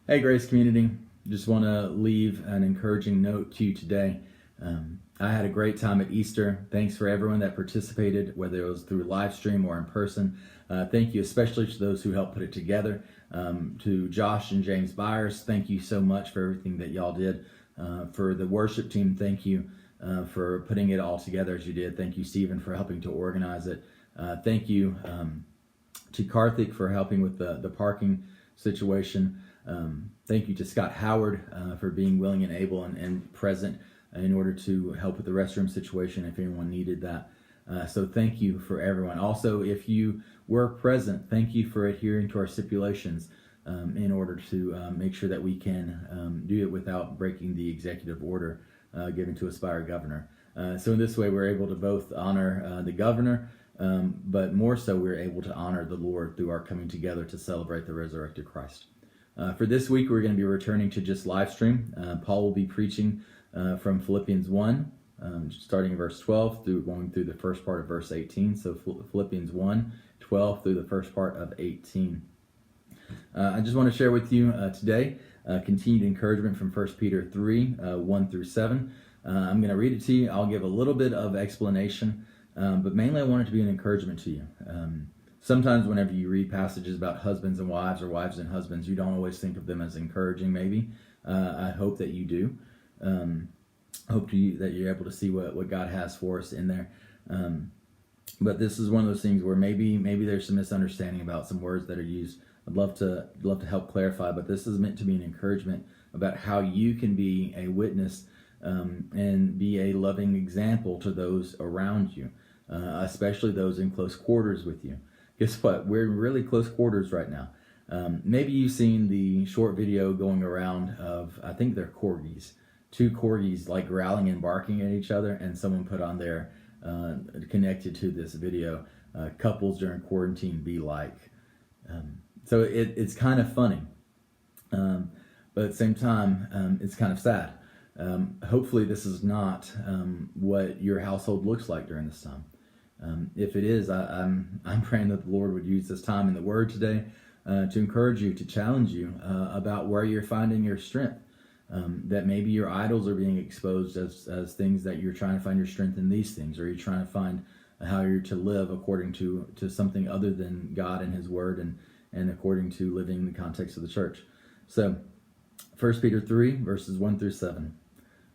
Hey, Grace Community. Just want to leave an encouraging note to you today. I had a great time at Easter. Thanks for everyone that participated, whether it was through live stream or in person. Thank you especially to those who helped put it together. To Josh and James Byers, thank you so much for everything that y'all did. For the worship team, thank you for putting it all together as you did. Thank you, Stephen, for helping to organize it. Thank you to Karthik for helping with the parking situation. Thank you to Scott Howard for being willing and able and present in order to help with the restroom situation if anyone needed that. So thank you for everyone. Also, if you were present, thank you for adhering to our stipulations in order to make sure that we can do it without breaking the executive order given to us by our governor. So in this way, we're able to both honor the governor, but more so, we're able to honor the Lord through our coming together to celebrate the resurrected Christ. For this week, we're going to be returning to just live stream. Paul will be preaching from Philippians 1, starting in verse 12, going through the first part of verse 18. So Philippians 1, 12 through the first part of 18. I just want to share with you today continued encouragement from 1 Peter 3, 1 through 7. I'm going to read it to you. I'll give a little bit of explanation, but mainly I want it to be an encouragement to you. Sometimes whenever you read passages about husbands and wives or wives and husbands, you don't always think of them as encouraging, maybe. I hope that you do. That you're able to see what God has for us in there. But this is one of those things where maybe there's some misunderstanding about some words that are used. I'd love to help clarify, but this is meant to be an encouragement about how you can be a witness and be a loving example to those around you, especially those in close quarters with you. Guess what? We're in really close quarters right now. Maybe you've seen the short video going around of, I think they're corgis. Two corgis like growling and barking at each other, and someone put on there, connected to this video, couples during quarantine be like. So it's kind of funny. But at the same time, it's kind of sad. Hopefully this is not what your household looks like during this time. If it is, I'm praying that the Lord would use this time in the Word today to encourage you, to challenge you about where you're finding your strength. That maybe your idols are being exposed as things that you're trying to find your strength in these things, or you're trying to find how you're to live according to something other than God and His Word and according to living in the context of the church. So 1 Peter 3, verses 1 through 7.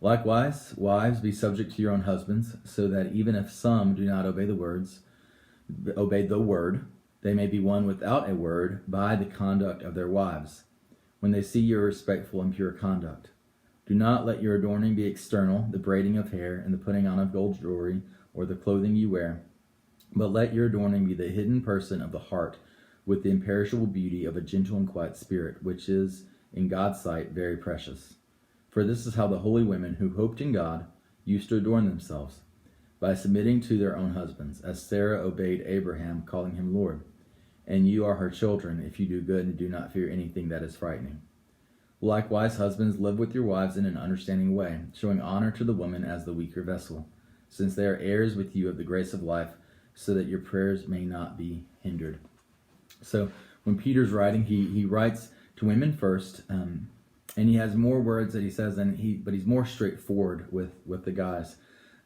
Likewise, wives, be subject to your own husbands, so that even if some do not obey the word, they may be won without a word by the conduct of their wives, when they see your respectful and pure conduct. Do not let your adorning be external, the braiding of hair and the putting on of gold jewelry, or the clothing you wear, but let your adorning be the hidden person of the heart, with the imperishable beauty of a gentle and quiet spirit, which is, in God's sight, very precious. For this is how the holy women who hoped in God used to adorn themselves, by submitting to their own husbands, as Sarah obeyed Abraham, calling him Lord. And you are her children, if you do good and do not fear anything that is frightening. Likewise, husbands, live with your wives in an understanding way, showing honor to the woman as the weaker vessel, since they are heirs with you of the grace of life, so that your prayers may not be hindered. So when Peter's writing, he writes to women first, and he has more words that he says, but he's more straightforward with the guys.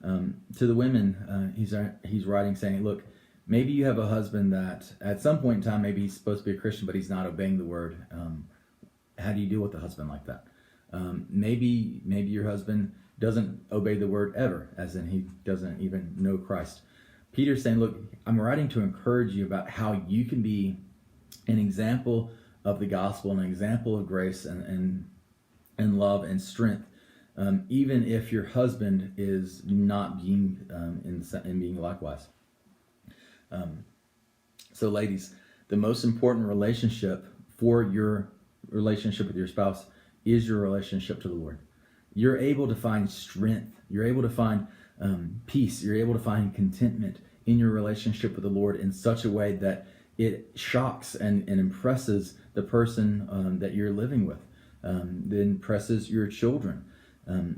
To the women, he's writing saying, look, maybe you have a husband that at some point in time, maybe he's supposed to be a Christian, but he's not obeying the word. How do you deal with a husband like that? Maybe your husband doesn't obey the word ever, as in he doesn't even know Christ. Peter's saying, look, I'm writing to encourage you about how you can be an example of the gospel, an example of grace and love and strength, even if your husband is not being in being likewise. So ladies, the most important relationship for your relationship with your spouse is your relationship to the Lord. You're able to find strength. You're able to find peace. You're able to find contentment in your relationship with the Lord in such a way that it shocks and impresses the person that you're living with, that impresses your children.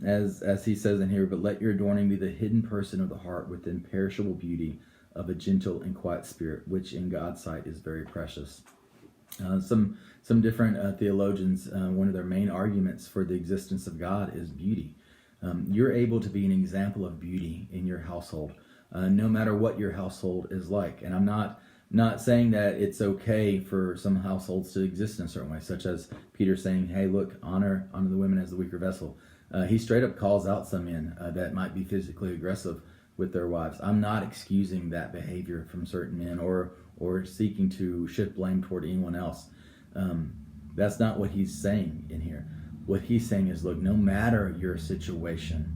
As he says in here, but let your adorning be the hidden person of the heart with the imperishable beauty of a gentle and quiet spirit, which in God's sight is very precious. Some different theologians, one of their main arguments for the existence of God is beauty. You're able to be an example of beauty in your household, no matter what your household is like. And I'm not saying that it's okay for some households to exist in a certain way, such as Peter saying, "Hey, look, honor the women as the weaker vessel." He straight up calls out some men that might be physically aggressive with their wives. I'm not excusing that behavior from certain men or seeking to shift blame toward anyone else. That's not what he's saying in here. What he's saying is, look, no matter your situation,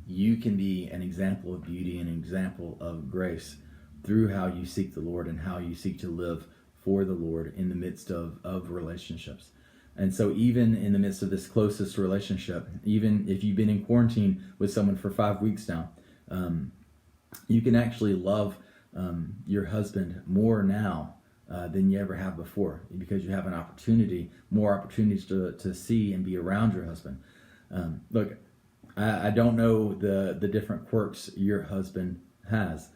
you can be an example of beauty, an example of grace through how you seek the Lord and how you seek to live for the Lord in the midst of relationships. And so even in the midst of this closest relationship, even if you've been in quarantine with someone for 5 weeks now, you can actually love your husband more now than you ever have before, because you have more opportunities to see and be around your husband. Look, I don't know the different quirks your husband has,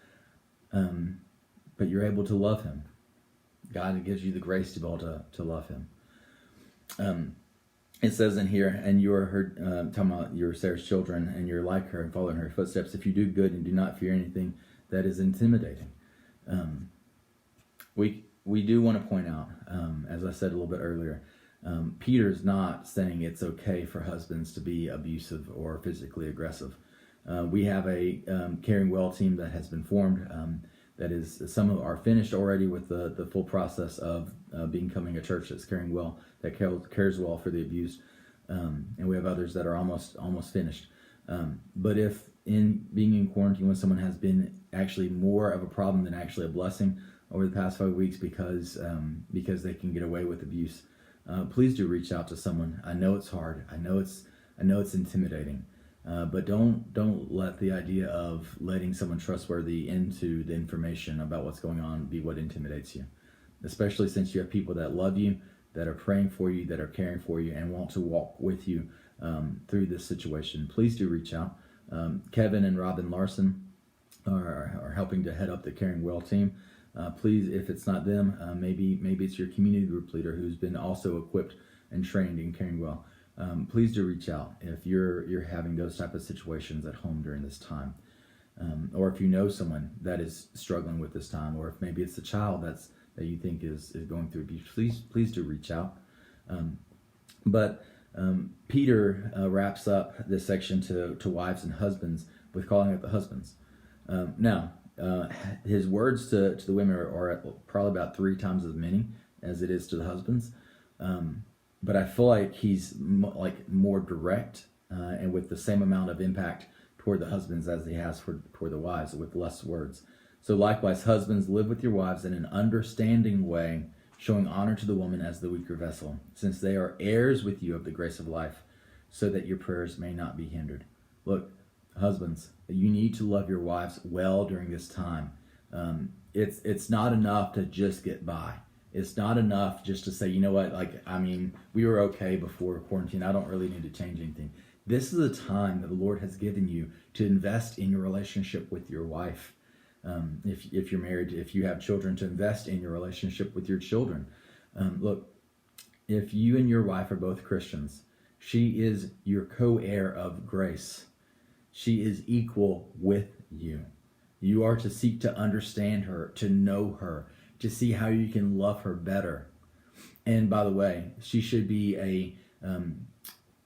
but you're able to love him. God gives you the grace to be able to love him. It says in here, and you are her, talking about you're Sarah's children, and you're like her and following her footsteps. If you do good and do not fear anything that is intimidating. We do want to point out, as I said a little bit earlier, Peter's not saying it's okay for husbands to be abusive or physically aggressive. We have a Caring Well team that has been formed. That is, some are finished already with the full process of becoming a church that's caring well, that cares well for the abused, and we have others that are almost finished. But if in being in quarantine when someone has been actually more of a problem than actually a blessing over the past 5 weeks because they can get away with abuse, please do reach out to someone. I know it's hard. I know it's intimidating. But don't let the idea of letting someone trustworthy into the information about what's going on be what intimidates you, especially since you have people that love you, that are praying for you, that are caring for you, and want to walk with you through this situation. Please do reach out. Kevin and Robin Larson are helping to head up the Caring Well team. Please, if it's not them, maybe it's your community group leader who's been also equipped and trained in Caring Well. Please do reach out if you're having those type of situations at home during this time, or if you know someone that is struggling with this time, or if maybe it's a child that you think is going through abuse. Please do reach out. But Peter wraps up this section to wives and husbands with calling out the husbands. Now, his words to the women are probably about 3 times as many as it is to the husbands. But I feel like he's more direct and with the same amount of impact toward the husbands as he has toward the wives, with less words. So likewise, husbands, live with your wives in an understanding way, showing honor to the woman as the weaker vessel, since they are heirs with you of the grace of life, so that your prayers may not be hindered. Look, husbands, you need to love your wives well during this time. It's not enough to just get by. It's not enough just to say, you know what, we were okay before quarantine. I don't really need to change anything. This is a time that the Lord has given you to invest in your relationship with your wife. If you're married, if you have children, to invest in your relationship with your children. Look, if you and your wife are both Christians, she is your co-heir of grace. She is equal with you. You are to seek to understand her, to know her, to see how you can love her better. And by the way, she should be a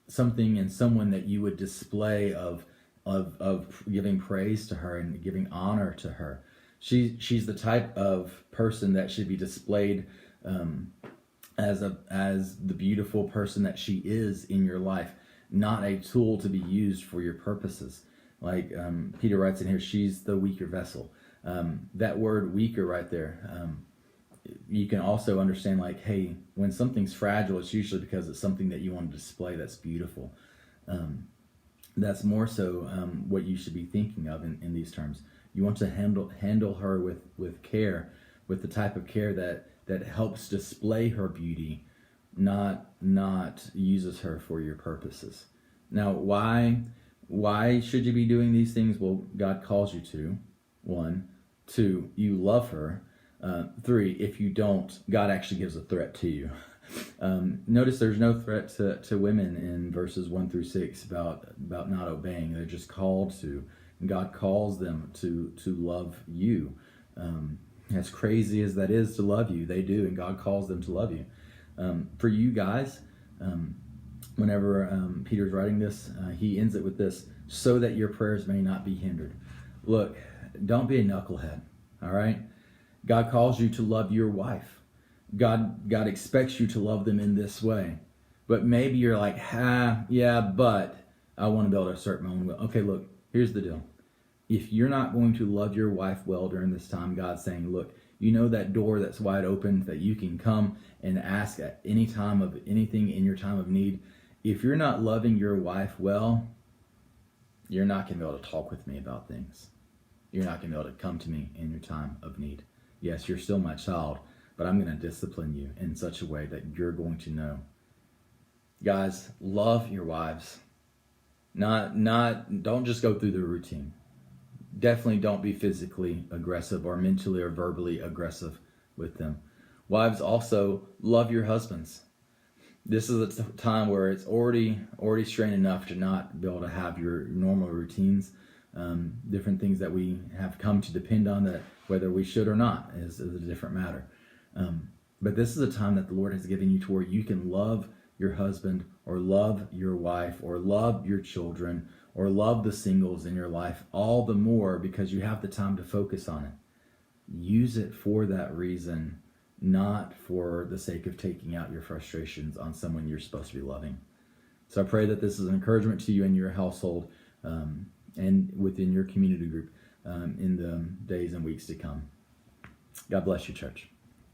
something and someone that you would display of giving praise to her and giving honor to her. She's the type of person that should be displayed as the beautiful person that she is in your life, not a tool to be used for your purposes. Like Peter writes in here, she's the weaker vessel. That word weaker right there, you can also understand hey, when something's fragile, it's usually because it's something that you want to display that's beautiful. That's more so what you should be thinking of in these terms. You want to handle her with care, with the type of care that helps display her beauty, not uses her for your purposes. Now, why should you be doing these things? Well, God calls you to. 1, 2, you love her. 3, if you don't, God actually gives a threat to you. Notice there's no threat to women in verses 1 through 6 about not obeying. They're just called to. And God calls them to love you. As crazy as that is to love you, they do, and God calls them to love you. For you guys, whenever Peter's writing this, he ends it with this: so that your prayers may not be hindered. Look, don't be a knucklehead, all right? God calls you to love your wife. God expects you to love them in this way. But maybe you're like, yeah, but I want to be able to assert my own will. Okay, look, here's the deal. If you're not going to love your wife well during this time, God's saying, look, you know that door that's wide open that you can come and ask at any time of anything in your time of need. If you're not loving your wife well, you're not going to be able to talk with me about things. You're not going to be able to come to me in your time of need. Yes, you're still my child, but I'm going to discipline you in such a way that you're going to know. Guys, love your wives. Don't just go through the routine. Definitely don't be physically aggressive or mentally or verbally aggressive with them. Wives, also love your husbands. This is a time where it's already strained enough to not be able to have your normal routines. Different things that we have come to depend on, that whether we should or not is a different matter. But this is a time that the Lord has given you to where you can love your husband or love your wife or love your children or love the singles in your life all the more because you have the time to focus on it. Use it for that reason, not for the sake of taking out your frustrations on someone you're supposed to be loving. So I pray that this is an encouragement to you and your household and within your community group in the days and weeks to come. God bless you, church.